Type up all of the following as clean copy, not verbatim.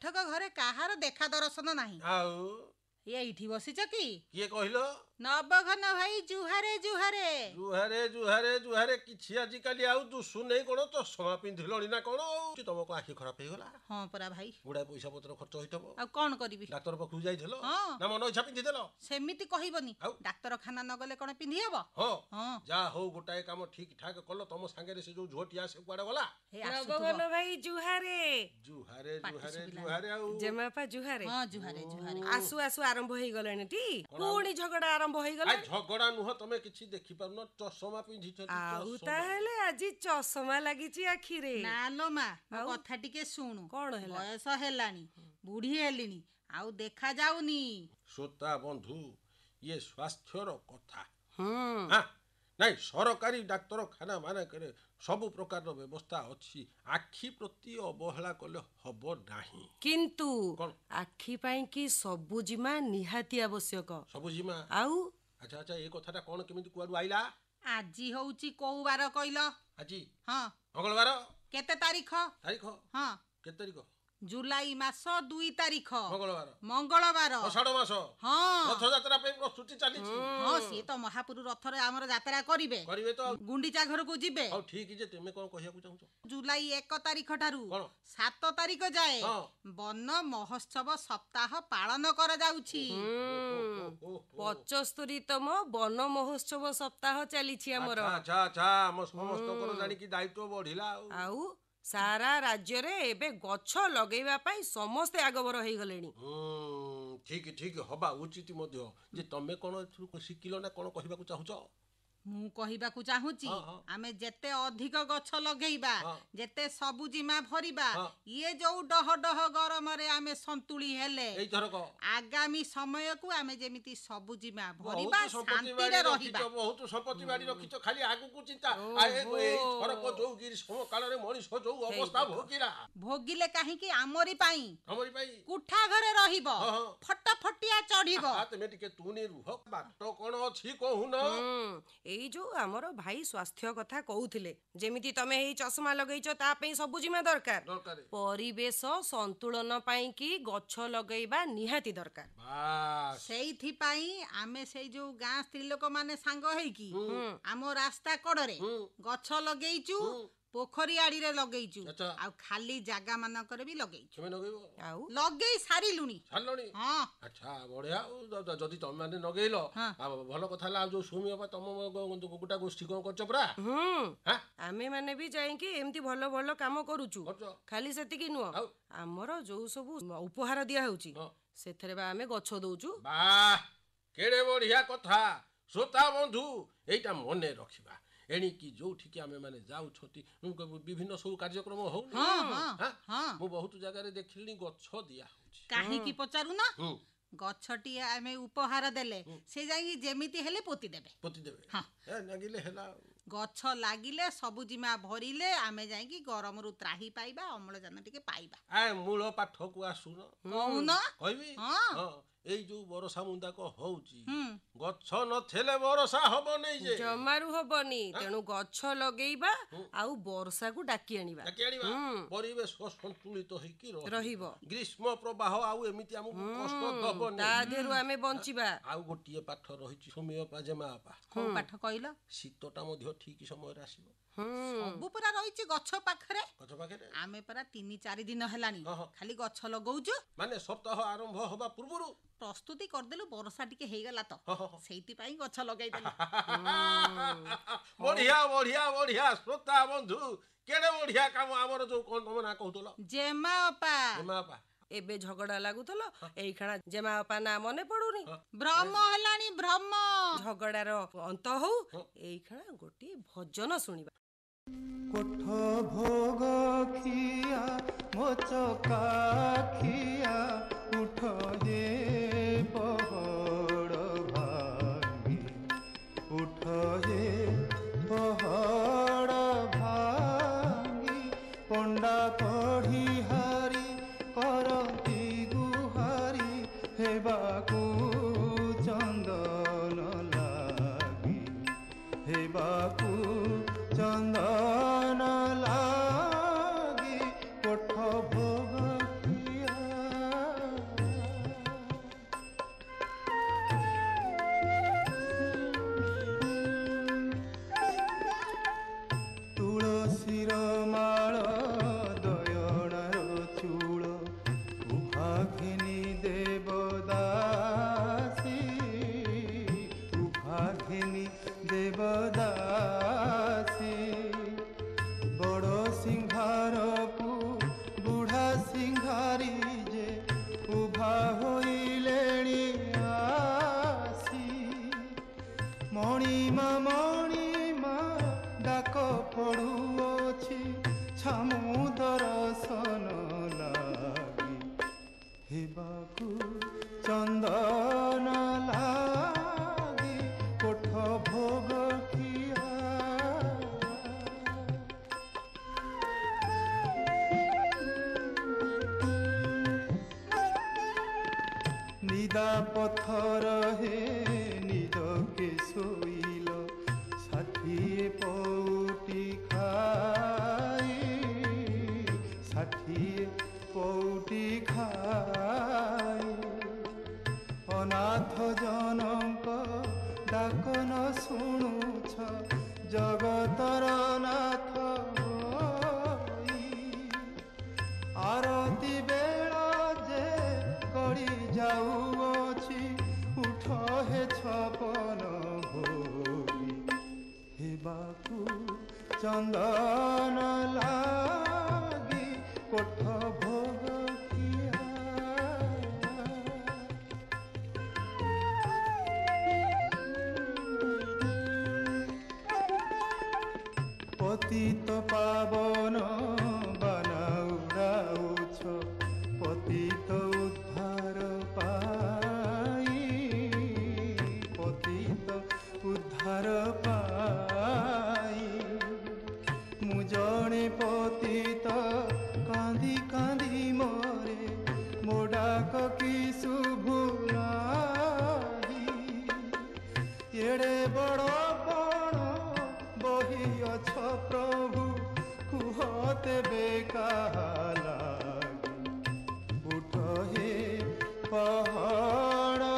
बैठक घरे काहार देखा दर्शन नाही। एठी बसिच कि किए कहलो नवघन भाई जुहारे जुहारे जुहारे जुहारे जुहारे किछि आजिकाली आउ दुसु नै कोन तो समा पिंधिलणी ना कोन तुमको आखि खराब हे गला। हां परा भाई गुडा पैसा पत्र खर्च होइतबो आ कोन करबी डाक्टर पखु जाइथलो ना मन इच्छा पिंधि देलो सेमिति कहिबनी डाक्टर खाना न गले कोन पिंधि हेबो। हां जा हो गोटाए काम ठीक ठाक कलो तम संगे रे से जो झोटिया से कुआडे गला। नवघन भाई जुहारे जुहारे जुहारे जुहारे आउ जेमापा जुहारे हां जुहारे जुहारे आसु आसु आरंभ होई गलानी टी कोणी झगड़ा आरंभ होई गला। झगड़ा नुह तमे किछि देखि पारनो चश्मा पिंधि छ आउ ताहेले आजि चश्मा लागिछि आखि रे ना लो मा कथा टिके सुनु कोन हैला बयस हेलानी बुढ़ी हेलिनी आउ देखा जाउनी। श्रोता बंधु ये स्वास्थ्यर कथा हां नहीं सरकारी डाक्तरखाना माने करे सब प्रकार व्यवस्था अच्छी आखि प्रति अवहेला कले हबो नाही किंतु आखि पई कि सबुजिमा निहाती आवश्यक सबुजिमा आउ अच्छा अच्छा ये कथाटा कोन केमिति कुआडू आइला आजी होउची को बार कइलो आजी हां मंगलवार केते तारीख हां केते तारीख जुलाई मास 2 तारीख मंगलवार आषाढ़ मास हां रथ यात्रा पे प्रस्तुति चाली छी हां से तो महापुरु रथ रे हमर यात्रा करिवे तो गुंडीचा घर को जिबे हां ठीक जे तुमे कोन कहिया को चाहू जुलाई 1 तारीख ठारू 7 तारीख जाए वन महोत्सव सप्ताह पालन कर जाउछि। 75तम वन महोत्सव सप्ताह चली छी हमर। अच्छा अच्छा हम समस्त को जानि की दायित्व बढ़िला आउ सारा राज्य रे एबे गछ लगेबा पई समस्त आगबर होई गलेनी। ठीक ठीक हबा उचित मध्य जे तमे कोन शिकिलो ना कोन कहिबा को चाहूछ मु कहिबा को चाहूची आमे जेते अधिक गछ लगेइबा जेते सबुजिमा भरिबा ये जो डह डह गरम रे आमे संतुली हेले एई थरक आगामी समय को आमे जेमिति सबुजिमा भरिबा शांति रे रहिबा। बहुत संपत्ति बाड़ी रखितो खाली आगु को चिंता आए एई थरक जो गिर सम काल रे मनिष जो अवस्था भोगिला भोगिले काहे कि हमरी पाई कुठा घरे रहिबो फटफटिया चढ़िबो तमे टिके तूनी रुह बाट कोन अछि कहून एई जो हमर भाई स्वास्थ्य कथा कहउथिले जेमिति तमे एई चश्मा लगैचो ता पई सबुजिमा दरकार परिवेश संतुलन पई कि गछ लगैबा निहाती दरकार। बास सेइथि पई आमे सेई जो गां स्त्री लोक माने सांग हेई कि आमो रास्ता कड़रे गछ लगैचू पोखरी आड़ी रे लगैचू आ खाली जागा मानकर भी लगैचू केमे लगैबो आउ लगै सारिलुनी हां अच्छा बढ़िया जदी तम माने लगैलो भलो कथाला जो सुमिबा तम गुटा गोष्ठी कोन करछ परा हां आमे माने भी जाई कि एम्ति भलो भलो काम करूचू खाली सेति कि नुह हमरो जो सब उपहार दिया होउची सेथरे बा आमे गछ दोउचू। वाह केडे बढ़िया कथा श्रोता बंधु एटा मने रखिबा एणिकी जोठी आमे माने जाऊ छती विभिन्न सब कार्यक्रम हो मु बहुत जगह देखिली गछ दिया होची काहे की पचारु ना गछटी आमे उपहार देले से जाई जेमिति हेले पोती देबे हां ए नागिले हेला गछ लागिले सबुजिमा भरिले आमे जाई की गरम रु त्राही पाइबा अम्लजान टिके पाइबा आ मूल पाठ को आसुन कहून कहबी हां एई जो बरसा मुंदा को होउची गछ न थेले बरसा हबो नै जे जमारु हबोनी तेनु गछ लगेइबा आउ बरसा को डाकी आनिबा परिवेश संतुलित होई की रहिबो ग्रीष्म प्रवाह आउ एमिति हम कष्ट दबो नै ता देरु आमे बंचिबा। आउ गोटिए पाठ रहिची समय पाजेमा आपा को पाठ कइला शीतटा मध्य ठीक समय रे आसीबो सब पुरा रहिची गछ पाखरे आमे परा 3-4 दिन हेलानी खाली गछ लगौजु माने सप्ताह आरंभ होबा पूर्वरु प्रस्तुति कर देलु बरसा टिके हेई गला तो सेइति पई गछ लगाई देलु। बढ़िया बढ़िया बढ़िया श्रोता बंधु केडे बढ़िया काम हमर जो कोन तम ना कहतलो जेमा अपा एबे झगड़ा लागुतलो एई खणा जेमा अपा ना मने पडुनी ब्रह्म हेलानी ब्रह्म झगड़ार अंत हो एई खणा गोटी भजन सुनिबा। कोठ भोग खिया मोचका खिया उठ जे पहड़ भांगी उठ जे पहड़ भांगी पंडा पढ़ी हारी करती गुहारी हेबाकू चंदन लागी हेबाकू चंदन लागी कोठ भोग खिया উভাঘিনী দেবদাসী উভাঘিনী দেবদাসী বড় সিংহারকু বুঢ়া সিংহারি যে উভা হইলেଣି আসি মଣିমা ডাক ପଡ଼ୁଅଛି ଛାମୁ ଦର୍ଶନ ଲାଗି ହେବାକୁ ଚନ୍ଦନ ଲାଗି କୋଠ ଭୋଗ ଖିଆ ନିଦା ପଥର ହେ ନିଦକେ ଶୋଇଲ ଷାଠିଏ ପଉଟି ଖାଇ ଷାଠିଏ ପଉଟି ଖାଇ ଅନାଥ ଜନଙ୍କ ଡାକ ନ ଶୁଣୁଛ ଜଗତର ନାଥ ହୋଇ ଆରତି ବେଳ ଯେ ଗଡ଼ି ଯାଉଅଛି ଉଠ ହେ ଛପନ ଭୋଗୀ ହେବାକୁ ଚନ୍ଦନ ଲାଗି କୋଠ ଭୋଗ ଖିଆ ପତିତ ପାବନ ବାନା ଉଡ଼ାଉଛ ପତିତ ଉଦ୍ଧାର ପାଇ ପତିତ ଉଦ୍ଧାର ପାଇ ମୁଁ ଜଣେ ପତିତ କାନ୍ଦି କାନ୍ଦି ମରେ ମୋ ଡାକ କି ଶୁଭୁ ନାହିଁ ଏଡ଼େ ବଡ଼ କଣ ବହି ଅଛ ପ୍ରଭୁ କୁହ ତେବେ କାହା ଲାଗି ଉଠ ହେ ପହଡ଼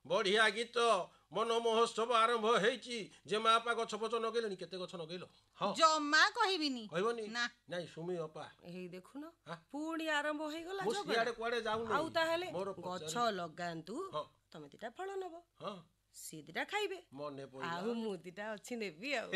ବଢିଆ ଗୀତ ମନ ମହୋତ୍ସବ ଆରମ୍ଭ ହେଇଛି ଯେ ମା ବାପା ଗଛ ଫଛ ନଗେଇଲେଣି କେତେ ଗଛ ନଗେଇଲ ହଁ ଜମା କହିବିନି କହିବନି ନା ନାଇଁ ସୁମି ଅପା ଏଇ ଦେଖୁନ ପୁଣି ଆରମ୍ଭ ହେଇଗଲା ମୁଁ ଝଗଡ଼ା। ସିଆଡେ କୁଆଡେ ଯାଉନି ଆଉ ତାହେଲେ ମୋର ଗଛ ଲଗାନ୍ତୁ ହଁ। ତମେ ଦିଟା ଫଳ ନବ ହଁ ସିଏ ଦିଟା ଖାଇବେ ମନେ ଆଉ ପଇଲା ମୁଁ ଦିଟା ଅଛି ନେବି ଆଉ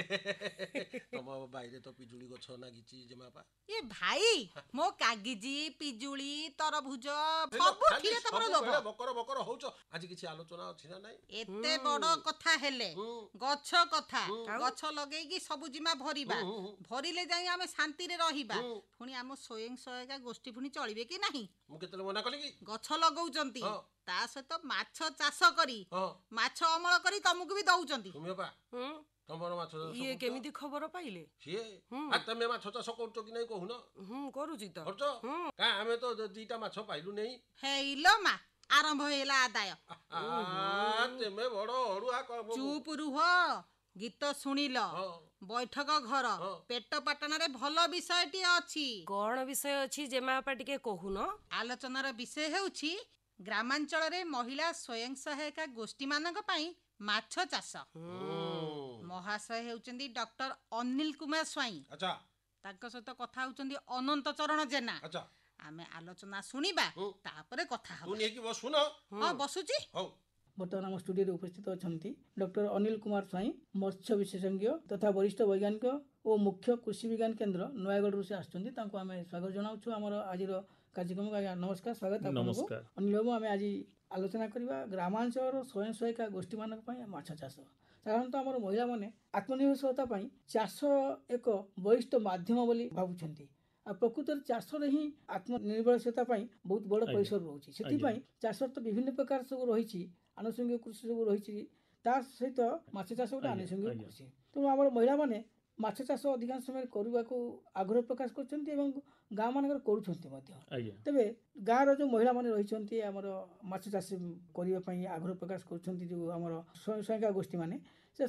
ତମ ବାଇରେ ତ ପିଜୁଳି ଗଛ ଲାଗିଛି ଯେ ମା ବାପା ଏ ଭାଇ ମୋ କାଗିଜି ପିଜୁଳି ତରଭୁଜ ସବୁଥିରେ ତମର ଲୋଭ ବକର ବକର ହଉଛ ଆଜି କିଛି ଆଲୋଚନା ଅଛି ନା ନାଇଁ ଏତେ ବଡ କଥା ହେଲେ ଗଛ କଥା ଗଛ ଲଗେଇକି ସବୁ ଜିମା ଭରିବା ଭରିଲେ ଯାଇ ଆମେ ଶାନ୍ତିରେ ରହିବା ପୁଣି ଆମ ସ୍ୱୟଂ ସହାୟିକା ଗୋଷ୍ଠୀ ପୁଣି ଚଳିବେ କି ନାହିଁ ମୁଁ କେତେବେଳେ ମନା କଲି କି ଗଛ ଲଗଉଛନ୍ତି ତା ସହିତ ମାଛ ଚାଷ କରି ହଁ ମାଛ ଅମଳ କରି ତମକୁ ବି ଦଉଛନ୍ତି ସୁମି ଅପା ତମର ମାଛ ଚାଷ ଇଏ କରୁଛ? କେମିତି ଖବର ପାଇଲେ ସିଏ ତମେ ମାଛ ଚାଷ କରୁଛ କି ନାଇଁ କହୁନ କରୁଛି ତ କରୁଛ କାଁ ଆମେ ତ ଦିଟା ମାଛ ପାଇଲୁ ନେଇ ହେଇଲୋ ମା ଆରମ୍ଭ ହେଇଗଲା ଆଦାୟ ତେମେ ବଡ ଅଡୁଆ ଚୁପ ରୁହ ଗୀତ ଶୁଣିଲ ବୈଠକ ଘର ପେଟ ପାଟଣାରେ ଭଲ ବିଷୟଟିଏ ଅଛି କଣ ବିଷୟ ଅଛି ଯେ ମା ବାପା ଟିକେ କହୁନ ଆଲୋଚନାର ବିଷୟ ହେଉଛି ଗ୍ରାମାଞ୍ଚଳରେ ମହିଳା ସ୍ୱୟଂ ସହାୟିକା ଗୋଷ୍ଠୀ ମାନଙ୍କ ପାଇଁ ମାଛ ଚାଷ ମହାଶୟ ହେଉଛନ୍ତି ଡକ୍ଟର ଅନିଲ କୁମାର ସ୍ୱାଇଁ ତାଙ୍କ ସହିତ କଥା ହଉଛନ୍ତି ଅନନ୍ତ ଚରଣ ଜେନା ଆମେ ଆଲୋଚନା ଶୁଣିବା ତାପରେ କଥା ହବା ହଁ ବସୁଛି ବର୍ତ୍ତମାନ ଆମ ଷ୍ଟୁଡିଓରେ ଉପସ୍ଥିତ ଅଛନ୍ତି ଡକ୍ଟର ଅନିଲ କୁମାର ସ୍ୱାଇଁ ମତ୍ସ୍ୟ ବିଶେଷଜ୍ଞ ତଥା ବରିଷ୍ଠ ବୈଜ୍ଞାନିକ ଓ ମୁଖ୍ୟ କୃଷି ବିଜ୍ଞାନ କେନ୍ଦ୍ର ନୟାଗଡ଼ରୁ ସେ ଆସୁଛନ୍ତି ତାଙ୍କୁ ଆମେ ସ୍ୱାଗତ ଜଣାଉଛୁ ଆମର ଆଜିର କାର୍ଯ୍ୟକ୍ରମକୁ ଆଜ୍ଞା ନମସ୍କାର ସ୍ୱାଗତ ଆପଣଙ୍କୁ ଅନିଲ ବାବୁ ଆମେ ଆଜି ଆଲୋଚନା କରିବା ଗ୍ରାମାଞ୍ଚଳର ସ୍ୱୟଂ ସହାୟିକା ଗୋଷ୍ଠୀମାନଙ୍କ ପାଇଁ ମାଛ ଚାଷ ସାଧାରଣତଃ ଆମର ମହିଳାମାନେ ଆତ୍ମନିର୍ଭରଶୀଳତା ପାଇଁ ଚାଷ ଏକ ବଳିଷ୍ଠ ମାଧ୍ୟମ ବୋଲି ଭାବୁଛନ୍ତି ଆଉ ପ୍ରକୃତରେ ଚାଷରେ ହିଁ ଆତ୍ମନିର୍ଭରଶୀଳତା ପାଇଁ ବହୁତ ବଡ଼ ପରିସର ରହୁଛି ସେଥିପାଇଁ ଚାଷର ତ ବିଭିନ୍ନ ପ୍ରକାର ସବୁ ରହିଛି ଆନୁଷଙ୍ଗିକ କୃଷି ସବୁ ରହିଛି ତା ସହିତ ମାଛ ଚାଷ ଗୋଟେ ଆନୁଷଙ୍ଗିକ କୃଷି ତେଣୁ ଆମର ମହିଳାମାନେ ମାଛ ଚାଷ ଅଧିକାଂଶ ସମୟରେ କରିବାକୁ ଆଗ୍ରହ ପ୍ରକାଶ କରୁଛନ୍ତି ଏବଂ ଗାଁ ମାନଙ୍କରେ କରୁଛନ୍ତି ମଧ୍ୟ ତେବେ ଗାଁର ଯେଉଁ ମହିଳାମାନେ ରହିଛନ୍ତି ଆମର ମାଛ ଚାଷ କରିବା ପାଇଁ ଆଗ୍ରହ ପ୍ରକାଶ କରୁଛନ୍ତି ଯେଉଁ ଆମର ସ୍ୱୟଂ ସହାୟିକା ଗୋଷ୍ଠୀମାନେ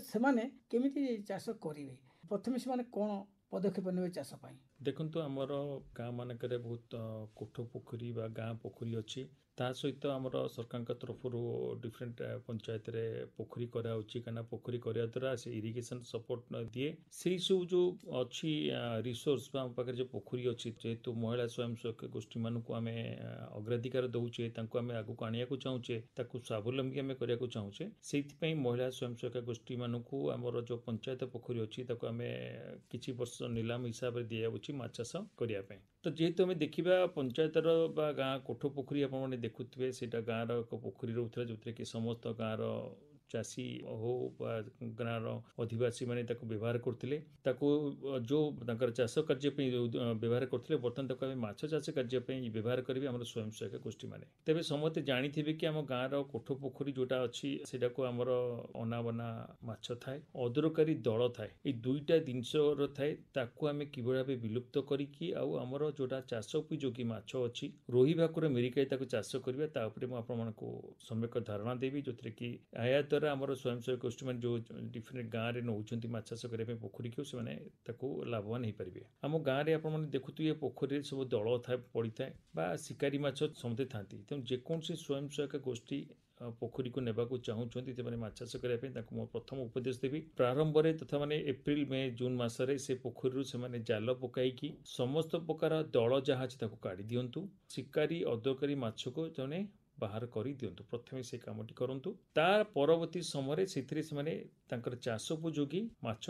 ସେମାନେ କେମିତି ଚାଷ କରିବେ ପ୍ରଥମେ ସେମାନେ କ'ଣ ପଦକ୍ଷେପ ନେବେ ଚାଷ ପାଇଁ ଦେଖନ୍ତୁ ଆମର ଗାଁ ମାନଙ୍କରେ ବହୁତ କୋଠ ପୋଖରୀ ବା ଗାଁ ପୋଖରୀ ଅଛି ତା ସହିତ ଆମର ସରକାରଙ୍କ ତରଫରୁ ଡିଫରେଣ୍ଟ ପଞ୍ଚାୟତରେ ପୋଖରୀ କରାହେଉଛି, କାହିଁକିନା ପୋଖରୀ କରିବା ଦ୍ୱାରା ସେ ଇରିଗେସନ୍ ସପୋର୍ଟ ଦିଏ। ସେଇ ସବୁ ଯେଉଁ ଅଛି ରିସୋର୍ସ ବା ଆମ ପାଖରେ ଯେଉଁ ପୋଖରୀ ଅଛି, ଯେହେତୁ ମହିଳା ସ୍ୱୟଂ ସହାୟକ ଗୋଷ୍ଠୀମାନଙ୍କୁ ଆମେ ଅଗ୍ରାଧିକାର ଦେଉଛେ, ତାଙ୍କୁ ଆମେ ଆଗକୁ ଆଣିବାକୁ ଚାହୁଁଛେ, ତାକୁ ସ୍ୱାବଲମ୍ବୀ ଆମେ କରିବାକୁ ଚାହୁଁଛେ, ସେଇଥିପାଇଁ ମହିଳା ସ୍ୱୟଂ ସହାୟକ ଗୋଷ୍ଠୀମାନଙ୍କୁ ଆମର ଯେଉଁ ପଞ୍ଚାୟତ ପୋଖରୀ ଅଛି ତାକୁ ଆମେ କିଛି ବର୍ଷ ନିଲାମ ହିସାବରେ ଦିଆଯାଉଛି ମାଛ ଚାଷ କରିବା ପାଇଁ। ତ ଯେହେତୁ ଆମେ ଦେଖିବା ପଞ୍ଚାୟତର ବା ଗାଁ କୋଠ ପୋଖରୀ ଆପଣମାନେ ଦେଖୁଥିବେ, ସେଇଟା ଗାଁର ଏକ ପୋଖରୀ ରହୁଥିଲା ଯେଉଁଥିରେ କି ସମସ୍ତ ଗାଁର ଚାଷୀ ହଉ ବା ଗାଁର ଅଧିବାସୀମାନେ ତାକୁ ବ୍ୟବହାର କରୁଥିଲେ, ତାକୁ ଯେଉଁ ତାଙ୍କର ଚାଷ କାର୍ଯ୍ୟ ପାଇଁ ବ୍ୟବହାର କରୁଥିଲେ, ବର୍ତ୍ତମାନ ତାକୁ ଆମେ ମାଛ ଚାଷ କାର୍ଯ୍ୟ ପାଇଁ ବ୍ୟବହାର କରିବେ ଆମର ସ୍ୱୟଂ ସହାୟକ ଗୋଷ୍ଠୀମାନେ। ତେବେ ସମସ୍ତେ ଜାଣିଥିବେ କି ଆମ ଗାଁର କୋଠ ପୋଖରୀ ଯେଉଁଟା ଅଛି ସେଇଟାକୁ ଆମର ଅନାବନା ମାଛ ଥାଏ, ଅଦରକାରୀ ଦଳ ଥାଏ, ଏଇ ଦୁଇଟା ଜିନିଷର ଥାଏ। ତାକୁ ଆମେ କିଭଳି ଭାବେ ବିଲୁପ୍ତ କରିକି ଆଉ ଆମର ଯେଉଁଟା ଚାଷ ଉପଯୋଗୀ ମାଛ ଅଛି ରୋହି ଭାକୁର ମିରିକାଳି ତାକୁ ଚାଷ କରିବା, ତା ଉପରେ ମୁଁ ଆପଣମାନଙ୍କୁ ସମ୍ୟକ ଧାରଣା ଦେବି, ଯେଉଁଥିରେ କି ଏହା ଦ୍ୱାରା ଆମର ସ୍ୱୟଂ ସହାୟକ ଗୋଷ୍ଠୀମାନେ ଯେଉଁ ଡିଫରେଣ୍ଟ ଗାଁରେ ନେଉଛନ୍ତି ମାଛ ଚାଷ କରିବା ପାଇଁ ପୋଖରୀକୁ, ସେମାନେ ତାକୁ ଲାଭବାନ ହେଇପାରିବେ। ଆମ ଗାଁରେ ଆପଣମାନେ ଦେଖୁଥିବେ ପୋଖରୀରେ ସବୁ ଦଳ ପଡ଼ିଥାଏ ବା ଶିକାରୀ ମାଛ ସମସ୍ତେ ଥାନ୍ତି। ତେଣୁ ଯେକୌଣସି ସ୍ୱୟଂ ସହାୟକ ଗୋଷ୍ଠୀ ପୋଖରୀକୁ ନେବାକୁ ଚାହୁଁଛନ୍ତି ସେମାନେ ମାଛ ଚାଷ କରିବା ପାଇଁ, ତାଙ୍କୁ ମୁଁ ପ୍ରଥମ ଉପଦେଶ ଦେବି ପ୍ରାରମ୍ଭରେ ତଥା ମାନେ ଏପ୍ରିଲ ମେ ଜୁନ୍ ମାସରେ ସେ ପୋଖରୀରୁ ସେମାନେ ଜାଲ ପକାଇକି ସମସ୍ତ ପ୍ରକାର ଦଳ ଯାହା ଅଛି ତାକୁ କାଢ଼ି ଦିଅନ୍ତୁ। ଶିକାରୀ ଅଦରକାରୀ ମାଛକୁ ସେମାନେ ବାହାର କରିଦିଅନ୍ତୁ। ପ୍ରଥମେ ସେ କାମଟି କରନ୍ତୁ, ତା ପରବର୍ତ୍ତୀ ସମୟରେ ସେଥିରେ ସେମାନେ ତାଙ୍କର ଚାଷ ଉପଯୋଗୀ ମାଛ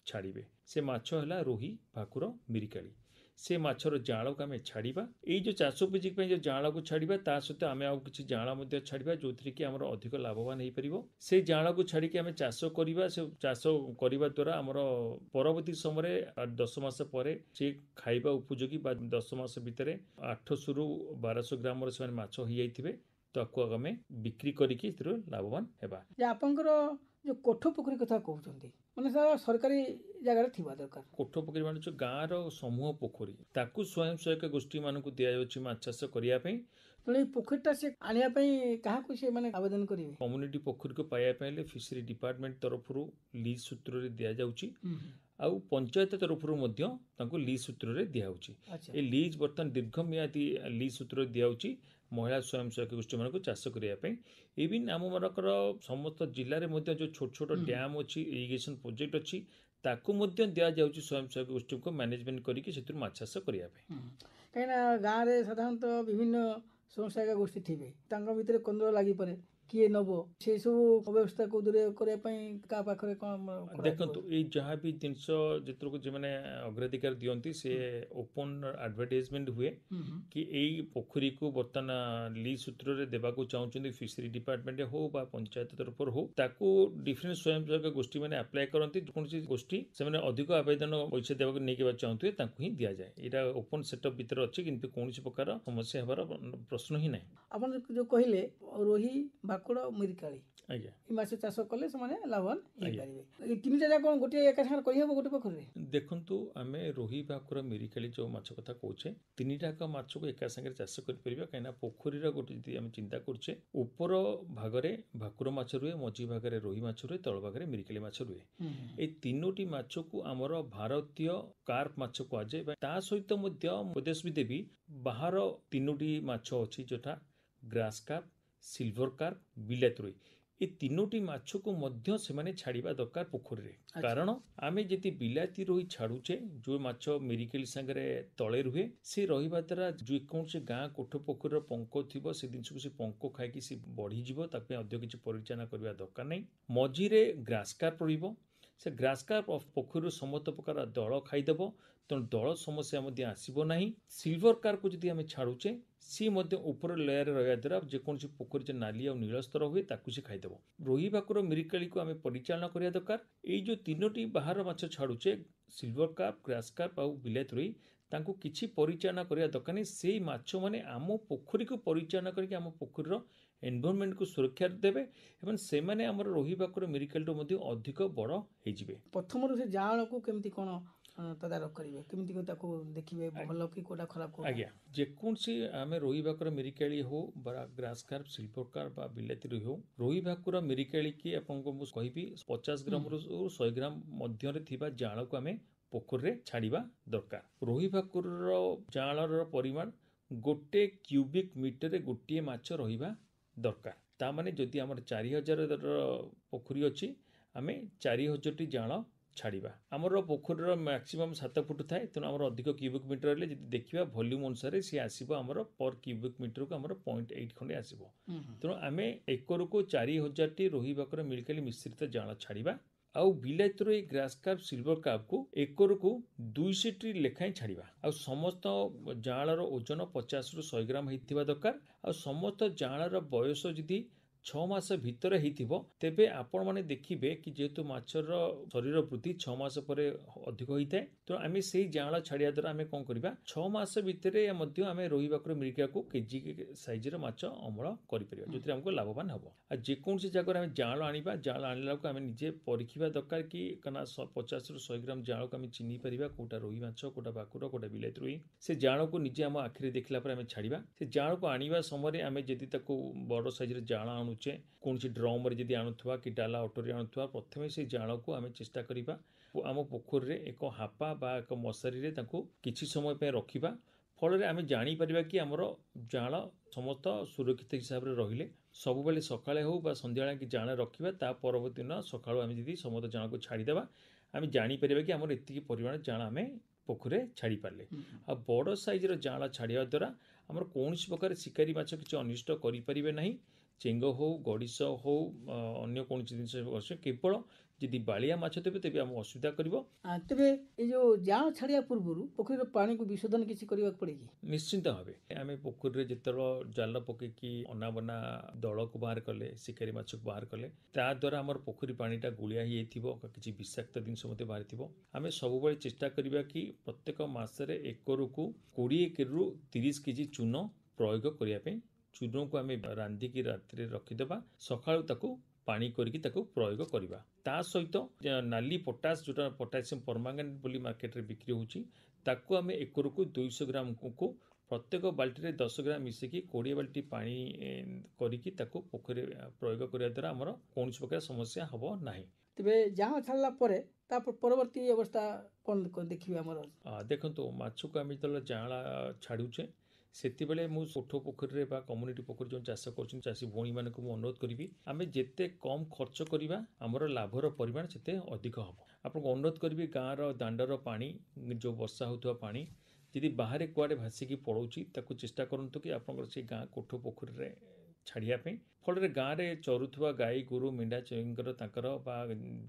ଛାଡ଼ିବେ। ସେ ମାଛ ହେଲା ରୋହି, ଭାକୁର, ମିରିକାଳି। ସେ ମାଛର ଜାଳକୁ ଆମେ ଛାଡ଼ିବା। ଏଇ ଯେଉଁ ଚାଷ ଉପଯୋଗୀ ପାଇଁ ଯେଉଁ ଜାଳକୁ ଛାଡ଼ିବା, ତା ସହିତ ଆମେ ଆଉ କିଛି ଜାଳ ମଧ୍ୟ ଛାଡ଼ିବା ଯେଉଁଥିରେ କି ଆମର ଅଧିକ ଲାଭବାନ ହେଇପାରିବ। ସେ ଜାଳକୁ ଛାଡ଼ିକି ଆମେ ଚାଷ କରିବା। ସେ ଚାଷ କରିବା ଦ୍ୱାରା ଆମର ପରବର୍ତ୍ତୀ ସମୟରେ 10 ମାସ ପରେ ସେ ଖାଇବା ଉପଯୋଗୀ ବା 10 ମାସ ଭିତରେ 800ରୁ 1200 ଗ୍ରାମର ସେମାନେ ମାଛ ହେଇଯାଇଥିବେ। ତାକୁ ଆମେ ବିକ୍ରି କରିକି ସେଥିରୁ ଲାଭବାନ ହେବା। ଆପଣଙ୍କର ଯେଉଁ କୋଠ ପୋଖରୀ କଥା କହୁଛନ୍ତି, ମାନେ ସାର୍ ସରକାରୀ ଜାଗାରେ ଥିବା ଦରକାର। କୋଠ ପୋଖରୀ ମାନେ ଯେଉଁ ଗାଁର ସମୂହ ପୋଖରୀ, ତାକୁ ସ୍ୱୟଂ ସହାୟକ ଗୋଷ୍ଠୀମାନଙ୍କୁ ଦିଆଯାଉଛି ମାଛ ଚାଷ କରିବା ପାଇଁ। ତେଣୁ ଏଇ ପୋଖରୀଟା ସେ ଆଣିବା ପାଇଁ କାହାକୁ ସେମାନେ ଆବେଦନ କରିବେ? କମ୍ୟୁନିଟି ପୋଖରୀକୁ ପାଇବା ପାଇଁ ହେଲେ ଫିସରୀ ଡିପାର୍ଟମେଣ୍ଟ ତରଫରୁ ଲିଜ୍ ସୂତ୍ରରେ ଦିଆଯାଉଛି, ଆଉ ପଞ୍ଚାୟତ ତରଫରୁ ମଧ୍ୟ ତାଙ୍କୁ ଲିଜ୍ ସୂତ୍ରରେ ଦିଆହେଉଛି। ଏ ଲିଜ୍ ବର୍ତ୍ତମାନ ଦୀର୍ଘମିଆଦୀ ଲିଜ୍ ସୂତ୍ରରେ ଦିଆହେଉଛି ମହିଳା ସ୍ୱୟଂ ସହାୟକ ଗୋଷ୍ଠୀମାନଙ୍କୁ ଚାଷ କରିବା ପାଇଁ। ଇଭିନ୍ ଆମମାନଙ୍କର ସମସ୍ତ ଜିଲ୍ଲାରେ ମଧ୍ୟ ଯେଉଁ ଛୋଟ ଛୋଟ ଡ୍ୟାମ୍ ଅଛି, ଇରିଗେସନ୍ ପ୍ରୋଜେକ୍ଟ ଅଛି, ତାକୁ ମଧ୍ୟ ଦିଆଯାଉଛି ସ୍ୱୟଂ ସହାୟକ ଗୋଷ୍ଠୀଙ୍କୁ ମ୍ୟାନେଜମେଣ୍ଟ କରିକି ସେଥିରୁ ମାଛ ଚାଷ କରିବା ପାଇଁ। କାହିଁକିନା ଗାଁରେ ସାଧାରଣତଃ ବିଭିନ୍ନ ସ୍ୱୟଂ ସହାୟକ ଗୋଷ୍ଠୀ ଥିବେ, ତାଙ୍କ ଭିତରେ କନ୍ଦଳ ଲାଗିପାରେ, କିଏ ନେବ, ସେ ସବୁ ବ୍ୟବସ୍ଥାକୁ ଦୂର କରିବା ପାଇଁ କାହା ପାଖରେ କ'ଣ? ଦେଖନ୍ତୁ, ଏଇ ଯାହା ବି ଜିନିଷ ଯେତେବେଳେ ସେମାନେ ଅଗ୍ରାଧିକାର ଦିଅନ୍ତି, ସେ ଓପନ୍ ଆଡଭର୍ଟାଇଜମେଣ୍ଟ ହୁଏ କି ଏଇ ପୋଖରୀକୁ ବର୍ତ୍ତମାନ ଲିଜ୍ ସୂତ୍ରରେ ଦେବାକୁ ଚାହୁଁଛନ୍ତି, ଫିସରୀ ଡିପାର୍ଟମେଣ୍ଟ ହଉ ବା ପଞ୍ଚାୟତ ତରଫରୁ ହଉ, ତାକୁ ଡିଫରେଣ୍ଟ ସ୍ୱୟଂ ସହାୟକ ଗୋଷ୍ଠୀ ମାନେ ଆପ୍ଲାଏ କରନ୍ତି। କୌଣସି ଗୋଷ୍ଠୀ ସେମାନେ ଅଧିକ ଆବେଦନ ପଇସା ଦେବାକୁ ନେଇକି ଚାହୁଁଥିବେ ତାଙ୍କୁ ହିଁ ଦିଆଯାଏ। ଏଇଟା ଓପନ୍ ସେଟଅପ୍ ଭିତରେ ଅଛି, କିନ୍ତୁ କୌଣସି ପ୍ରକାର ସମସ୍ୟା ହେବାର ପ୍ରଶ୍ନ ହିଁ ନାହିଁ। ଆପଣ ଯେଉଁ କହିଲେ ରୋହି, ଭାକୁର, ମିରିକାଳି, ଆଜ୍ଞା, ଏ ମାଛ ଚାଷ କଲେ ସେମାନେ ଲାଭବାନ ହେଇପାରିବେ। ଏଇ ତିନିଟା ଯାକ ଗୋଟିଏ ଏକା ସାଙ୍ଗରେ କରିହେବ ଗୋଟେ ପୋଖରୀରେ? ଦେଖନ୍ତୁ, ଆମେ ରୋହି, ଭାକୁର, ମିରିକାଳି ଯେଉଁ ମାଛ କଥା କହୁଛେ, ତିନିଟାକ ମାଛକୁ ଏକା ସାଙ୍ଗରେ ଚାଷ କରିପାରିବା। କାହିଁକିନା ପୋଖରୀର ଗୋଟେ ଯଦି ଆମେ ଚିନ୍ତା କରୁଛେ, ଉପର ଭାଗରେ ଭାକୁର ମାଛ ରୁହେ, ମଝି ଭାଗରେ ରୋହି ମାଛ ରୁହେ, ତଳ ଭାଗରେ ମିରିକାଳି ମାଛ ରୁହେ। ଏଇ ତିନୋଟି ମାଛକୁ ଆମର ଭାରତୀୟ କାର୍ପ ମାଛ କୁହାଯାଏ। ତା ସହିତ ମଧ୍ୟ ଉପଦେଶ ବି ଦେବି, ବାହାର ତିନୋଟି ମାଛ ଅଛି ଯଥା ଗ୍ରାସ୍ କାର୍ପ, ସିଲଭର କାର୍ପ, ବିଲାତି ରୋହି। ଏ ତିନୋଟି ମାଛକୁ ମଧ୍ୟ ସେମାନେ ଛାଡ଼ିବା ଦରକାର ପୋଖରୀରେ। କାରଣ ଆମେ ଯଦି ବିଲାତି ରୋହି ଛାଡ଼ୁଛେ, ଯେଉଁ ମାଛ ମିରିକାଳି ସାଙ୍ଗରେ ତଳେ ରୁହେ, ସେ ରହିବା ଦ୍ୱାରା ଯେକୌଣସି ଗାଁ କୋଠ ପୋଖରୀର ପଙ୍କ ଥିବ, ସେ ଜିନିଷକୁ ସେ ପଙ୍କ ଖାଇକି ସେ ବଢ଼ିଯିବ। ତାକୁ ପାଇଁ ଅଧିକ କିଛି ପରିଚାଳନା କରିବା ଦରକାର ନାହିଁ। ମଝିରେ ଗ୍ରାସ୍ କାର୍ପ ରହିବ। ସେ ଗ୍ରାସ୍ କାର୍ପ ପୋଖରୀରୁ ସମସ୍ତ ପ୍ରକାର ଦଳ ଖାଇଦେବ, ତେଣୁ ଦଳ ସମସ୍ୟା ମଧ୍ୟ ଆସିବ ନାହିଁ। ସିଲଭର କାର୍ପକୁ ଯଦି ଆମେ ଛାଡ଼ୁଛେ, ସିଏ ମଧ୍ୟ ଉପର ଲେୟାରରେ ରହିବା ଦ୍ୱାରା ଯେକୌଣସି ପୋଖରୀ ଯେ ନାଲି ଆଉ ନୀଳ ସ୍ତର ହୁଏ ତାକୁ ସେ ଖାଇଦେବ। ରୋହି, ଭାକୁର, ମିରିକାଳିକୁ ଆମେ ପରିଚାଳନା କରିବା ଦରକାର। ଏଇ ଯେଉଁ ତିନୋଟି ବାହାର ମାଛ ଛାଡ଼ୁଛେ, ସିଲଭର କାର୍ପ, ଗ୍ରାସ୍ କାର୍ପ ଆଉ ବିଲାତି ରୋହି, ତାଙ୍କୁ କିଛି ପରିଚାଳନା କରିବା ଦରକାର ନାହିଁ। ସେଇ ମାଛମାନେ ଆମ ପୋଖରୀକୁ ପରିଚାଳନା କରିକି ଆମ ପୋଖରୀର ଏନଭାରନମେଣ୍ଟକୁ ସୁରକ୍ଷା ଦେବେ ଏବଂ ସେମାନେ ଆମର ରୋହି, ଭାକୁର, ମିରିକାଳିଠୁ ମଧ୍ୟ ଅଧିକ ବଡ଼ ହେଇଯିବେ। ପ୍ରଥମରୁ ସେ ଜାଳକୁ କେମିତି କ'ଣ ତଦାରଖ କରିବେ, କେମିତି ତାକୁ ଦେଖିବେ ଭଲ କି କୋଉଟା ଖରାପ? ଆଜ୍ଞା, ଯେକୌଣସି ଆମେ ରୋହି, ଭାକୁର, ମିରିକାଳି ହଉ ବା ଗ୍ରାସ୍ କାର୍ପ, ସିଲଭର କାର୍ପ ବା ବିଲାତି ରୋହି ହଉ, ରୋହି, ଭାକୁର, ମିରିକାଳି କି ଆପଣଙ୍କୁ ମୁଁ କହିବି 50 ଗ୍ରାମରୁ 100 ଗ୍ରାମ ମଧ୍ୟରେ ଥିବା ଜାଳକୁ ଆମେ ପୋଖରୀରେ ଛାଡ଼ିବା ଦରକାର। ରୋହି, ଭାକୁରର ଜାଳର ପରିମାଣ गोटे क्यूबिक मीटर गोटे माछ रहिबा दरकार तामाने जदि आमर 4000 पोखरी अछि आमे 4000 टी जाल छाड़िबा आमर पोखरीर मैक्सिमम 7 फुट थाए तेणु आमर अधिक क्यूबिक मीटर हेले जदि देखिबा वॉल्यूम अनुसार सी आसीबो आमर पर क्यूबिक मीटर को आमर 0.8 खंडे आसीबो तेणु आमे एकर को 4000 टी रोही भाकुर मिलकेली मिश्रित जाल छाड़िबा आउ बिलायतर ए ग्रास कार्प सिल्वर कार्प को एकर को 200 टी लेखाएं छाड़िबा आ समस्त जालर ओजन 50 रु 100 ग्राम हेतिबा दरकार आ समस्त जालर बयस जदि 6 मास भितर हेतिबो तेबे आपण माने देखिबे कि जेतु माछर शरीर वृद्धि 6 मास परे अधिक होइताय तो आमे सेही जाळ छाड़िया द्वारा आमे कोन करिबा 6 मास भितरे मध्ये आमे रोही भाकुर मिरिका को केजी साइज रे माछ अमल करि परिबा जोति हमको लाभवान हबो आ जे कोनसी जगह आमे जाळ आनिबा जाळ आनिला को आमे निजे परिखिबा दरकार कि कना 50 रु 100 ग्राम जाळ को आमे चिनी परिबा कोटा रोही माछ कोटा भाकुर कोटा बिलायत रोही से जाळ को निजे हम आखिरे देखला पर आमे छाड़िबा से जाळ को आनिबा समय आमे जदि ताको बड़ साइज रे जाळ आनुचे कोनसी ड्रम रे जदि आनुथवा कि डाला ऑटो रे आनुथवा प्रथमे से जाळ को आमे चेष्टा करिबा आम पोखर रे एक हापा बा एक मशारी रे ताको किछि समय पे रखिबा फल रे आमे जानि परिबा कि हमर जाळ समस्त सुरक्षित हिसाब रे रहिले सब बेले सकाळे हो बा संध्याळे कि जाळ रखिबा ता परवर्ती दिन सकाळो आमे जदि समस्त जाळ को छाड़ी देबा आमे जानि परिबा कि हमर एतिकी परिमाण जाळ आमे पोखरे छाड़ी पारले आ बड़ साइज रो जाळ छाड़िया द्वारा हमर कोनसी प्रकार शिकारी माछ किछि अनिष्ट करि परिबे नाही चेंग हो गड़िश हो अन्य कौन जिन केवल जदि बालिया माछ देवे तेज आम असुविधा कर तेरे ये जो जाल छाड़िया पूर्व पोखरी पानी को विशोधन किसी करने पड़ेगी निश्चिंत भावे आम पोखरी जिते जाल पकईकी अनाबना दल को बाहर कले शिकारी माछ को बाहर कले ता द्वारा आम पोखरी पानीटा गुलिया ही किसी विषाक्त जिनस बाहर आम सब चेष्टा करवा कि प्रत्येक मासरे एकर को 20 रु 30 केजी चून प्रयोग करने चूर्ण को आम रांधिकी रात्रि रखिदेबा सकाळु ताकू पानी करके ताकू प्रयोग करवा ता सहित नाली पोटास जोटा पोटासियम परमांगनेट बोली मार्केट रे बिक्री होची ताकू आम एकर को 200 ग्राम को प्रत्येक बाल्टी रे 10 ग्राम मिसेकी 20 बाल्टी पानी करके ताकू पोखरी प्रयोग करने द्वारा आमर कौन प्रकार समस्या हबो नाही। तेबे जहाँ छाड़ला परे परवर्ती अवस्था कौन देखिए आमर देखंतु माछ को आम जतले जाळा छाड़ुचे सेति बेले मु सोठो पोखरी रे बा कम्युनिटी पोखरी जो चाष करछन चासी भोणी माने को मु अनुरोध करिवि आमे जेते कम खर्च करिवा हमर लाभर परिमाण सेते अधिक हबो आपन अनुरोध करिवि गाँ रो दांडर पानी जो वर्षा होतवा पानी यदि बाहर कुआडे भासिकी पड़ौची ताकू चेष्टा करंतु कि आपन से गाँ कोठो पोखरी रे छाड़िया पे फल रे गाँ रे चरुथुवा गाई गोरु मेंढा चेंगर ताकर बा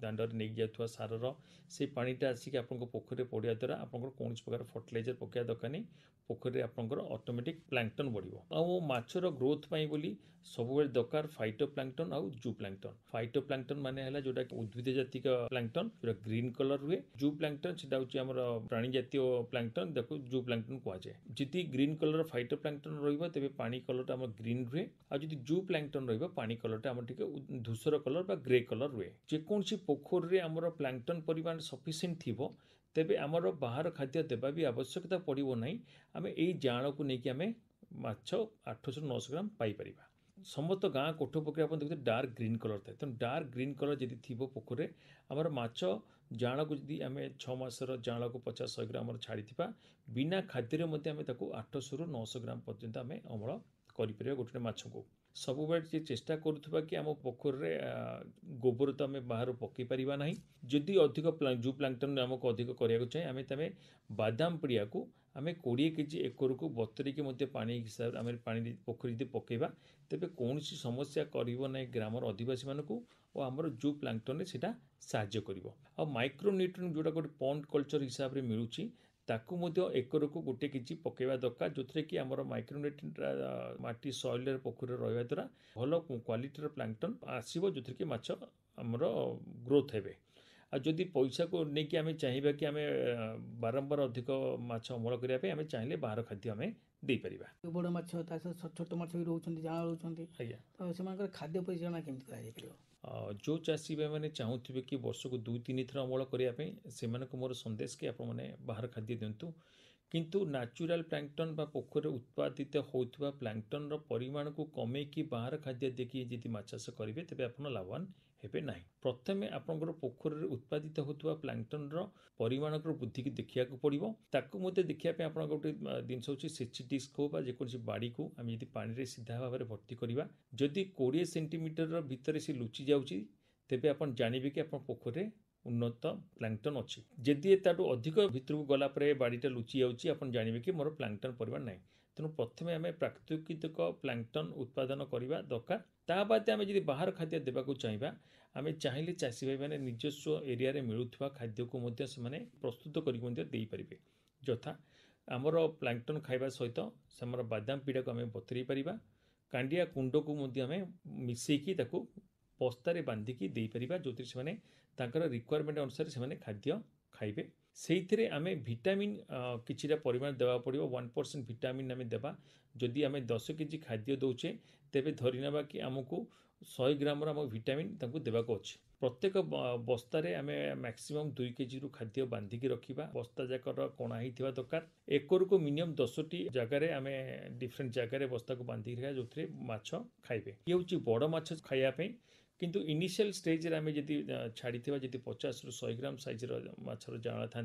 दांडर नै जाथुवा सारर से पानीटा आसिक आपन पोखरी पड़िया द्वारा आपन कौन प्रकार फर्टिलाइजर पकया दरकार नहीं पोखरी आपनकर ऑटोमेटिक प्लांक्टन बढ़िबो आ माछर ग्रोथ पाई बोली सब बेले दरकार फाइटोप्लांक्टन आउ जू प्लांक्टन फाइटोप्लांक्टन माने हला जोटा उद्भिद जातिक प्लांक्टन जोटा ग्रीन कलर हुए जू प्लांक्टन सेटा होची हमर प्राणी जातीय प्लांक्टन देखो जू प्लांक्टन कुआ जाय जति ग्रीन कलर फाइटोप्लांक्टन रहइबो तेबे पानी कलरटा हमर ग्रीन रुए आ जति जू प्लांक्टन रहइबो पानी कलरटा हमर टिके धूसर कलर बा ग्रे कलर रुए जे कोनसी पोखर रे हमर प्लांक्टन परिमाण सफिशिएंट थिबो तेबे आमर बाहर खाद्य देबा भी आवश्यकता पड़िबो नहीं आमे एई जाळ को नेकी आमे माछ 800 900 ग्राम पाई परिबा समस्त गाँ कोठो पोखरी आपन देखते डार्क ग्रीन कलर थाए तेणु डार्क ग्रीन कलर जदि थिबो पोखरे आमर माछ जाळ को जदि आमे 6 मासर जाळ को 50-100 ग्राम छाड़ी थिबा बिना खाद्य रे मध्ये आमे ताको 800 रु 900 ग्राम पर्यंत आमे अमल करि परिबा गोटे माछ को सब बेले चेष्टा करुवा कि आम पोखर रे गोबर तो आम बाहर पकई पारिबा नहीं जदि अधिक जू प्लांक्टन आमको अधिक करिया चाहिए आमे तमे बादाम पड़िया को आम 20 केजी एकर को बतरिकी मध्य पानी हिसाब आम पानी पोखरी यदि पकेबा तेबे कौन समस्या करिवो नहीं ग्रामर आदिवासी मानकू और आमर जू प्लांक्टन रे सेटा साहाय्य करिवो आ माइक्रो न्यूट्रिएंट जोटा गोटे पॉन्ड कल्चर हिसाब रे मिलुची ताकू मध्य एकर को 1 केजी पकेबा दरकार जोथरे कि आमर माइक्रो न्यूट्रिएंट माटी सॉइल रे पोखरी रहबा द्वारा भलो क्वालिटी प्लांक्टन आसीबो जोथरे कि माछ आमर ग्रोथ हेबे आ जदि पैसा को लेकिन आम चाहिए कि आम बारंबार अधिक माछ अमल करने आम चाहिए बाहर खाद्य आम दे पारिबा बड़ माछ छोट माछ भी रोचंती जाळ रोचंती तो सेमानकर खाद्य परिचालना केमति कराय परिबो जो चाषी भाई मैंने चाहूबे कि वर्ष को 2-3 थर अमल करने से मोर संदेश कि आपण मैंने बाहर खाद्य दिंतु किंतु नेचुरल प्लांक्टन बा पोखर उत्पादित होता प्लांक्टन परिमाण को कमे कि बाहर खाद्य देखिए यदि माछ चाष करेंगे तेज आप लाभवान हेबे नाही। प्रथमे आपणकर पोखरी उत्पादित होता प्लांटनर परिमाण वृद्धि की देखा पड़ो ताकू देखा आप गोटे जिनस हूँ सेची डिस्क हो जेकोसी बाड़ी को आम यदि पानी रे सीधा भाव में भर्ती करवा जदि 20 सेंटीमीटर भितर से लुचि जाऊँगी तेबे आपण जानवे कि आप पोखरी उन्नत प्लांटन अच्छी जदि ताठू अधिक भितर को गला बाड़ीटा लुचि जाऊँगी आप जानवे कि मोर प्लांटन परिमाण ना तेणु प्रथम आम प्राकृतिक प्लांटन उत्पादन करवा दरकार ता बाद आम जब बाहर खाद्य देवाक चाहिए आम चाहिए चाषी भाई मैंने निजस्व एरिया मिलूवा खाद्य को प्रस्तुत करें यथा आमर प्लांटन खाइबा सहित से बादाम पीड़ा को आम बतरई पारिबा कांडिया कुंड को मिसेकी बस्तार बांधिकी दे पारिबा जो से रिक्वायरमेंट अनुसार से खाद्य खाइबे से आम विटामिन किछिटा परिमाण देवा पड़ो 1% विटामिन आम देवा जदि आम 10 केजी खाद्य दौचे तेबे धरी नेबा कि आमको 100 ग्राम आम विटामिन देवाक अच्छे प्रत्येक बस्तारे आम मैक्सिमम 2 केजी रु खाद्य बांधिकी रखा बस्ता जाकर कणा ही दरकार एकर को मिनिमम 10टी जगार आम डिफरेंट जगार बस्ता को बांधिकी रखा जो माछ खाइबे ये हूँ बड़ माछ खाइबापी किंतु इनिशियल स्टेज रे आम जदि छाड़ी जदि 50 रु 100 ग्राम साइज माछर जाँला था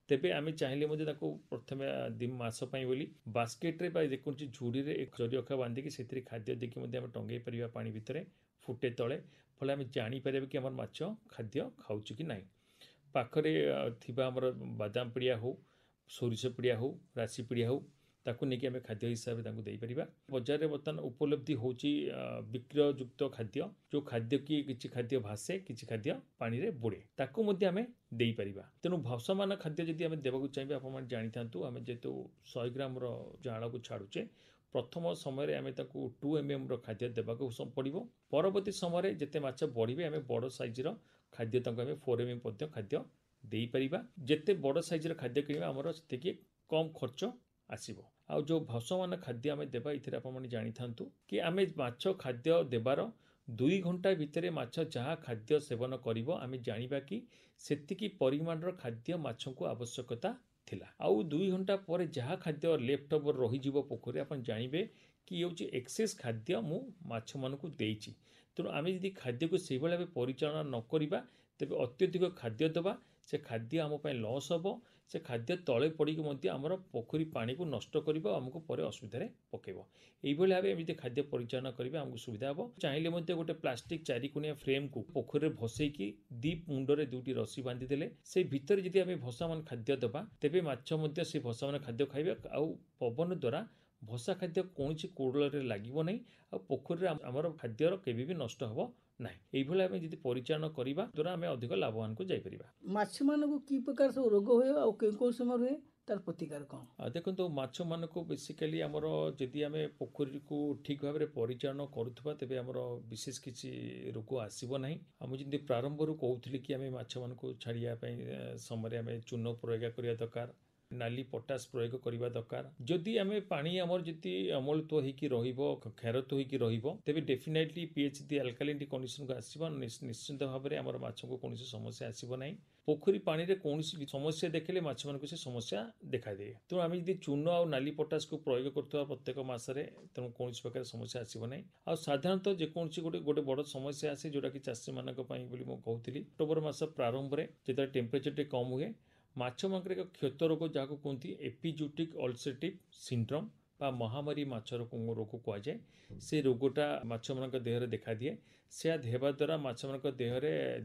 तेबे आम चाहिए प्रथम 2 मास बोली बास्केट रे जेकोसी झुड़ी रे एक जरी अखा बांधिकी से खाद्य देखिए टंगे पार पानी भितर फुटे तले फल आम जापर कि आम माछ खाद्य खाऊँ कि ना पाखरे थिबा आमर बादाम पिड़िया हो सोरिष पिड़िया हो राशि पिड़िया हो ताकू नहीं आम खाद्य हिसाब से देपर बजार में बर्तमान उपलब्धि होची विक्रयुक्त खाद्य जो खाद्य की किसी खाद्य भासे किसी खाद्य पानी रे बुड़े ताकू आम देपर तेणु भाषमान खाद्य जदि आम देवाक चाहिए आप जानी था आम जेहेतु 100 ग्राम जाँला को छाड़ुचे प्रथम समय आम 2 mm खाद्य देवाक पड़ो परवर्ती समय जिते माछ बढ़े आम बड़ साइजर खाद्य आम 4 mm खाद्य देपर जिते बड़ साइजर खाद्य किणवा आमर से कम खर्च आसो आ जो भाषमान खाद्य आम देवा ये आप जानी था कि आम माछ खाद्य देवार 2 घंटा भितर माछ जहाँ खाद्य सेवन करिवो आम जानिबा कि सेतिकी परिमाणर खाद्य माछ को आवश्यकता थिला आउ 2 घंटा पर जहाँ खाद्य लेफ्ट ओवर रही पोखरी आप जानवे कि ये हूँ एक्सेस खाद्य मु माछ मान को देइछि तेणु आम यदि खाद्य को से भाव परिचालना न करवा तेज अत्यधिक खाद्य देवा से खाद्य आम लॉस हम से खाद्य तले पड़ी आमर पोखरी पानी को नष्ट कर आमको पर असुविधा पकेब यही भाव एमती खाद्य परिचालना करेंगे आमको सुविधा हम चाहिए गोटे प्लास्टिक 4 कोणिया फ्रेम को पोखरी भसईकी 2 मुंडरे 2टी रस्सी बांधिदेले से भितर जदि आम भसामान खाद्य देवा तेबे माछ से भसामान खाद्य खाइबे आउ पवन द्वारा भसा खाद्य कौन कोड़ल लगे ना आ पोखरी आमर खाद्यर केबे भी नष्ट हम ना ये आम जब परिचालन करवा द्वारा आम अधिक लाभवान को जापर माछ मानक कि प्रकार सब रोग हुए कौ समय हुए तार प्रतिकार कौन देखो माछ मान को बेसिकाली आमर जदि आम पोखरी को ठीक भाव में परिचालन करुवा तेज आमर विशेष किसी रोग आसब ना मुझे प्रारंभ कहूली कि आम माछ मान को छाड़िया समय आम चून प्रयोग करने दरकार नाली पटास प्रयोग करने दरकार जदि आम पानी आमर जी अम्लत्व होकर क्षारत्व होकर तेज डेफिनेटली पीएच दी अल्कालिनिटी कंडीशन को आसब निश्चित भाव में आमर माछ को कौन समस्या आसब ना पोखरी पानी रे कौन समस्या देखले माछ मान को से समस्या देखा दे तेणु आम जब चून आ नाली पटास को प्रयोग कर प्रत्येक मसरे तेणु कौन प्रकार समस्या आसब ना आ साधारणतः जेकोसी गोटे बड़ समस्या आसे जोटा कि चाषी मानक कहूली अक्टोबर मास प्रारंभ में जो टेम्परेचर कम हुए माछ मांकर एक क्षत रोग जहाँ कहते एपिजूटिक अल्सरेटिव सिंड्रोम बा महामारी माछ रोग कहुए से रोगटा माछ मान देह देखा दिए से हेबा द्वारा माछ मान देह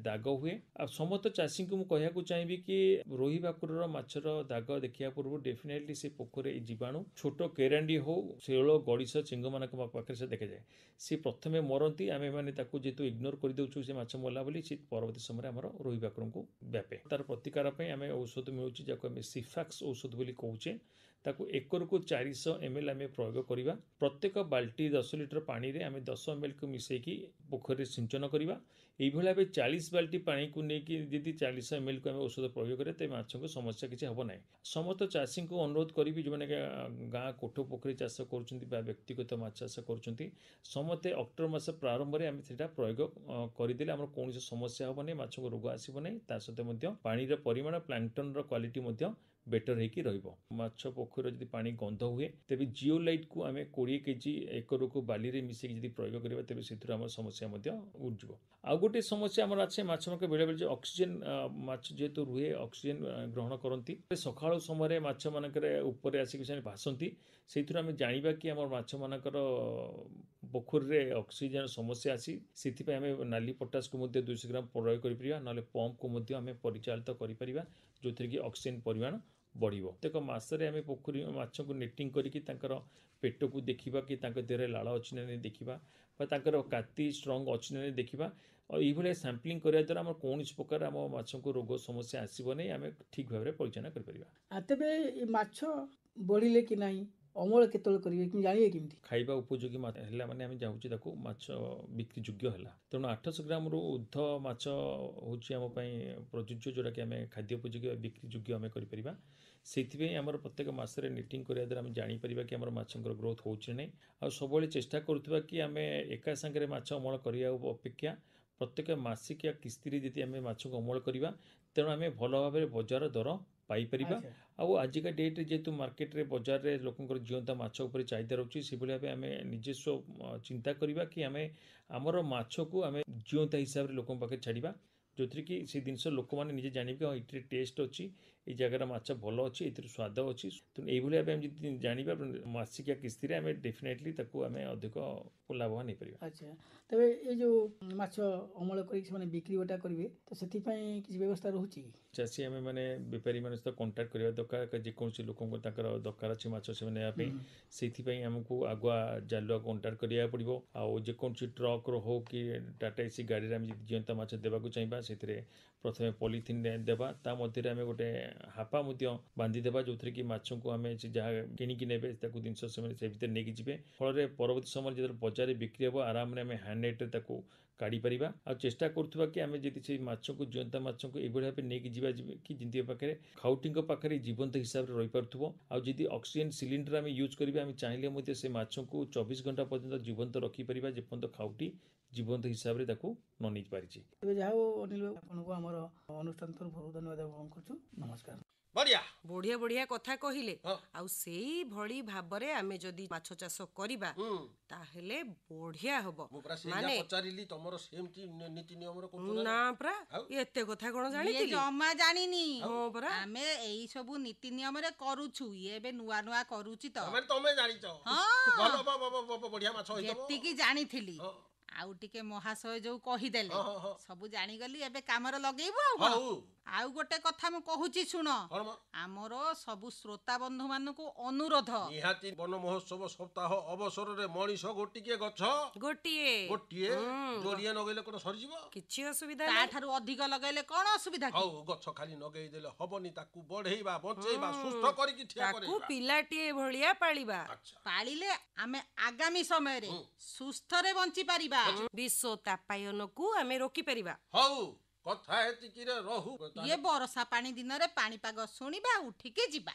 दाग हुए आ समस्त चाषी को मुझे चाहिए कि रोही भाकुर माछर दाग देखा पूर्व डेफिनेटली से पोखरी जीवाणु छोट केरांडी हो शैल गड़िश चिंग मान पाखे से देखा जाए सी प्रथमे मरती आम मैंने जेहेतु इग्नोर कर दौचु से माछ मरला बोली सी परवर्ती समय आम रोही भाकुर को व्यापे तार प्रतिकार आम औषध मिलूँ जहाँ सिफाक्स औषध बोली कहूचे ताकू एकर को 400 ml आम प्रयोग करवा प्रत्येक बाल्टी 10 लिटर पानी रे आम 10 ml को मिसेकी पोखरी सिंचन करवा यही भाव 40 बाल्टी पानी को लेकिन जब 40 ml को आम औषध प्रयोग करें तो माछ को समस्या किसी हम ना समस्त चाषी को अनुरोध करी जो मैंने गाँ कोठ पोखरी चाष कर व्यक्तिगत माछ चाष कर समस्ते अक्टोबर मास प्रारंभ में आम से प्रयोग करदे आम कौन समस्या हम ना माछ को रोग आसब ना ता सहित पानी परिमाण प्लांटन क्वालिटी बेटर होगी रछ पोखर जब पानी गंध हुए तेज जिओलाइट को आम 20 kg एकर को बाली रे मिसेक जब प्रयोग करवा तेज से समस्या उठज आउ गोटे समस्या आमर अच्छे माछ मानक बेले बेले ऑक्सीजन माछ जेहेतु रुहे ऑक्सीजन ग्रहण करती सकाळ समय माछ मानक ऊपर आसिक भासती से आम जाना कि आम माछ मानकर पोखरी ऑक्सीजन समस्या आसी से आम नाली पोटास को 200 ग्राम प्रयोग कर ना पंप को आम परिचालित कर जो थी कि ऑक्सीजन परिमाण बढ़िबो प्रत्येक मासरे आम पोखरी माछ को नेटिंग करके पेट को देखा कि देह लाड़ अच्छी ना नहीं देखा काती स्ट्रंग अच्छी ना नहीं देखा और ये सैंपलिंग करने द्वारा आम कौन प्रकार आम माछ को रोग समस्या आसब नहीं आम ठीक भाव में परिचालन कर तेरे माछ बढ़िले कि नहीं अमल केतल करेंगे कि जानिए केमती खाइबा उपयोगी है माने आम चाहूँ ताको माछ बिक्री योग्य है तेणु 800 ग्राम रु ऊर्ध माछ हूँ आम प्रযোज्य जोटा कि आम खाद्य उपयोगी बिक्री योग्य आम कर से आमर प्रत्येक मासरे नेटिंग करने द्वारा आम जापर कि आम माछर ग्रोथ हो नहीं आ सब चेष्टा करुवा कि आम एका सांगे माछ अमल करने अपेक्षा प्रत्येक मासिकिया किस्ती जी आम माछ को अमल करवा तेणु आम भल भाव बजार दर पाइपर आजिका डेट्रे जेहेतु मार्केट रे बजार रे लोकंकर जीवंता माछ उपर चाहिदा रही से भाव आम निजस्व चिंता करवा कि आम आमर माछ को आम जीवंता हिसाब से लोक पाखे छाड़ा जो थी कि से जिनस लोक मैंने निजे जान कि हाँ ये टेस्ट अच्छी ये जगार माछ भल अच्छी ये स्वाद अच्छी तेणु ये भाव आम जाना मासिकिया किस्ती आम डेफिनेटली आम अधिक लाभवान नहीं पार। अच्छा तबे ये जो माछ अमल कर बिक्री बटा करेंगे तो से किसी व्यवस्था रोचे चाषी आम मैंने बेपारी मान सहित कंटाक्ट करवा दरकार जेकोसी लोक दरकार अच्छे माछ से नापी आमको आगुआ जालुआ कंटाक्ट करा पड़ो आकोसी ट्रक हो कि टाटा एसी गाड़ी में जीवंता माछ देवाक चाहिए से प्रथम पॉलिथिन देवा ता मध्य आम गोटे हापा बांधिदेवा जो थी कि माछ को आम जहाँ किणिकी ने जिनस से भर नहीं जी फल परवर्ती समय जो बजार बिक्री हम आराम आम हैंड नेट काढ़ी पार आ चेष्टा करुवा कि आम जी से माछ को जीवंता माछ को ये भाव नहीं जावा कि जिंदगी पाखे खाउटी पाखे जीवंत हिसाब से रही पार्थ्व आदि ऑक्सीजन सिलिंडर आम यूज करेंगे आम चाहिए से माछ को 24 घंटा पर्यंत जीवंत रखिपर जेपर्यंत खाउटी जीवंत हिसाब से न नहीं पारिछि। जहाँ अनिल आपको आम अनुष्ठान तरफ बहुत धन्यवाद अर्पण करूँ नमस्कार। बढ़िया बढ़िया बढ़िया कथा कहिले आउ सेई भली भाबरे आमे जदी माछ चाष करिबा ताहेले बढ़िया हबो माने पचारिली तमरो सेमटी नीति नियम रो कोन ना प्रा एते कथा कोन जानितिली ये जम्मा जानिनी हो प्रा आमे एई सब नीति नियम रे करूछु ये बे नुआ नुआ करूची तो तमे जानिचो हां भलो बढ़िया माछ होइतो जेति की जानिथिली आउ टिके महाशय जो कहि देले सब जानि गली एबे कामर लगेइबो आउ गोटे कथा मु कहूची सुन आमर सबु श्रोता बंधु मान को अनुरोध निहाती वन महोत्सव सप्ताह अवसर रे मणिष गोटिके गछ गोटिए जोरिए नगैले कोन सरि जीवो किछि असुविधा ता थारु अधिक लगैले कोन असुविधा हौ गछ खाली नगै देले हबनी ताकू बढ़ेइबा बचेइबा सुस्थ करी कि ठिया करी ताकू पिलाटिए भलिया पालिबा पालिले आमे आगामी समय रे सुस्थ रे बंची पारिबा विश्व तापायन को आमे रोकी परिबा हौ कथा हेति कि रे रहू ये बरसा पानी दिन रे पानी पाग सुनिबा उठिके जिबा